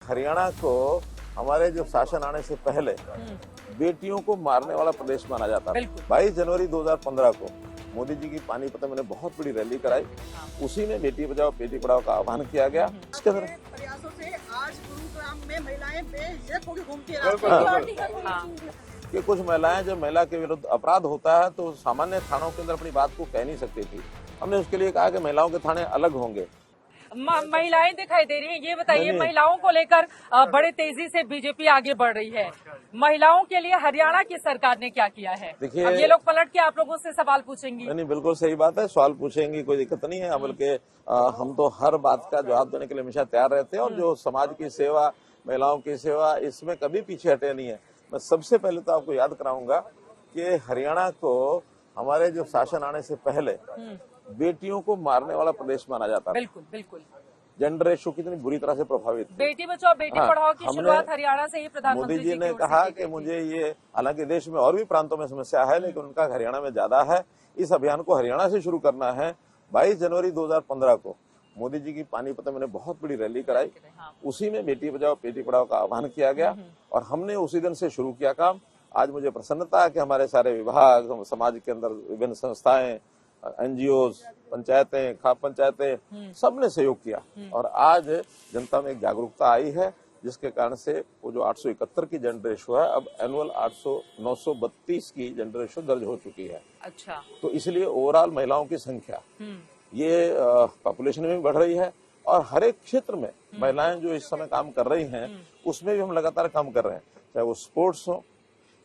हरियाणा को हमारे जो शासन आने से पहले बेटियों को मारने वाला प्रदेश माना जाता था। 22 जनवरी 2015 को मोदी जी की पानीपत में बहुत बड़ी रैली कराई, उसी में बेटी बचाओ बेटी पढ़ाओ का आह्वान किया गया। इसके प्रयासों से आज गुरुग्राम में महिलाएं बेझिझक होकर घूमती हैं। कि कुछ महिलाएं जब महिला के विरुद्ध अपराध होता है तो सामान्य थानों के अंदर अपनी बात को कह नहीं सकती थी। हमने उसके लिए कहा कि महिलाओं के थाने अलग होंगे। महिलाएं दिखाई दे रही हैं, ये बताइए महिलाओं को लेकर बड़े तेजी से बीजेपी आगे बढ़ रही है। महिलाओं के लिए हरियाणा की सरकार ने क्या किया है? देखिए, अब ये लोग पलट के आप लोगों से सवाल पूछेंगी। नहीं, बिल्कुल सही बात है, सवाल पूछेंगी, कोई दिक्कत नहीं है। बल्कि हम तो हर बात का जवाब देने के लिए हमेशा तैयार रहते हैं और जो समाज की सेवा, महिलाओं की सेवा, इसमें कभी पीछे हटे नहीं है। मैं सबसे पहले तो आपको याद कराऊंगा कि हरियाणा को हमारे जो शासन आने से पहले बेटियों को मारने वाला प्रदेश माना जाता है। बिल्कुल बिल्कुल। जेंडर रेशो कितनी बुरी तरह से प्रभावित। बेटी बचाओ बेटी पढ़ाओ की शुरुआत हरियाणा से ही प्रधानमंत्री मोदी जी ने कहा कि मुझे ये, हालांकि देश में और भी प्रांतों में समस्या है लेकिन उनका हरियाणा में ज्यादा है, इस अभियान को हरियाणा से शुरू करना है। 22 जनवरी 2015 को मोदी जी की पानीपत में बहुत बड़ी रैली कराई, उसी में बेटी बचाओ बेटी पढ़ाओ का आह्वान किया गया और हमने उसी दिन से शुरू किया काम। आज मुझे प्रसन्नता है कि हमारे सारे विभाग, समाज के अंदर विभिन्न संस्थाएं, एनजीओ, पंचायतें, खाप पंचायतें, सबने सहयोग किया और आज जनता में एक जागरूकता आई है, जिसके कारण से वो जो 871 की जेंडर रेशो है, अब एनुअल 932 की जेंडर रेशो दर्ज हो चुकी है। अच्छा, तो इसलिए ओवरऑल महिलाओं की संख्या ये पॉपुलेशन में भी बढ़ रही है और हर एक क्षेत्र में महिलाएं जो इस समय काम कर रही हैं उसमें भी हम लगातार काम कर रहे हैं। चाहे वो स्पोर्ट्स हो,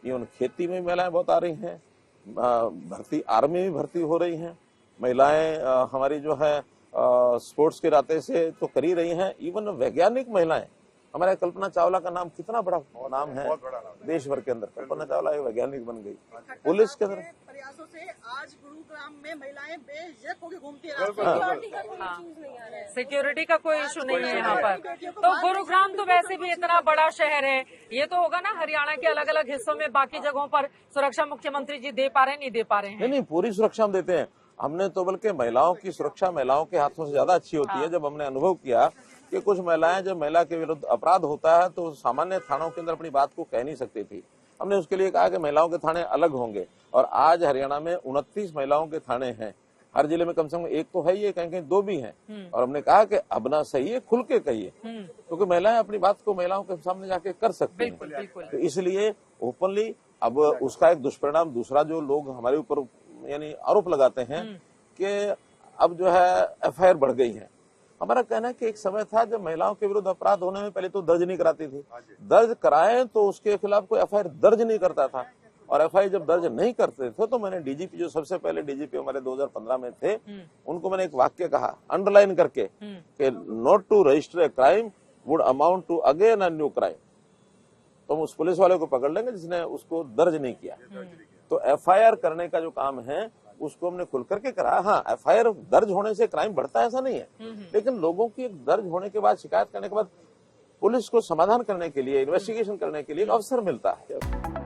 इवन खेती में महिलाएं बहुत आ रही हैं, भर्ती आर्मी में भर्ती हो रही हैं महिलाएं, हमारी जो है स्पोर्ट्स के रास्ते से तो कर ही रही हैं। इवन वैज्ञानिक महिलाएं, हमारे कल्पना चावला का नाम कितना बड़ा नाम है देश भर के अंदर, कल्पना चावला एक वैज्ञानिक बन गई। पुलिस के अंदर प्रयासों से आज गुरुग्राम में महिलाएं बेझिझक होकर घूमती हैं। सिक्योरिटी का कोई इशू नहीं है यहाँ पर। तो गुरुग्राम तो वैसे भी इतना बड़ा शहर है, ये तो होगा ना हरियाणा के अलग अलग हिस्सों में बाकी जगहों पर सुरक्षा मुख्यमंत्री जी दे पा रहे हैं, नहीं दे पा रहे हैं? नहीं, पूरी सुरक्षा हम देते हैं। हमने तो बल्कि महिलाओं की सुरक्षा महिलाओं के हाथों से ज्यादा अच्छी होती है। जब हमने अनुभव किया कि कुछ महिलाएं जब महिला के विरुद्ध अपराध होता है तो सामान्य थानों के अंदर अपनी बात को कह नहीं सकती थी। हमने उसके लिए कहा कि महिलाओं के थाने अलग होंगे और आज हरियाणा में 29 महिलाओं के थाने हैं। हर जिले में कम से कम एक तो है, ये कहीं कहीं दो भी हैं। और हमने कहा कि अब ना सही है, खुल के कहिए, क्योंकि महिलाएं अपनी बात को महिलाओं के सामने जाके कर सकती हैं। तो इसलिए ओपनली अब उसका एक दुष्परिणाम दूसरा जो लोग हमारे ऊपर यानी आरोप लगाते हैं कि अब जो है एफआईआर बढ़ गई है। हमारा कहना है कि एक समय था जब महिलाओं के विरुद्ध अपराध होने में पहले तो दर्ज नहीं कराती थी, दर्ज कराएं तो उसके खिलाफ कोई एफआईआर दर्ज नहीं करता था और एफआईआर जब दर्ज नहीं करते थे तो मैंने डीजीपी, जो सबसे पहले डीजीपी हमारे 2015 में थे, उनको मैंने एक वाक्य कहा अंडरलाइन करके कि not to register a crime would amount to again a new crime. तो हम उस पुलिस वाले को पकड़ लेंगे जिसने उसको दर्ज नहीं किया। तो एफआईआर करने का जो काम है उसको हमने खुल करके करा। हाँ, एफआईआर दर्ज होने से क्राइम बढ़ता है ऐसा नहीं है, लेकिन लोगों की दर्ज होने के बाद, शिकायत करने के बाद पुलिस को समाधान करने के लिए, इन्वेस्टिगेशन करने के लिए एक अवसर मिलता है।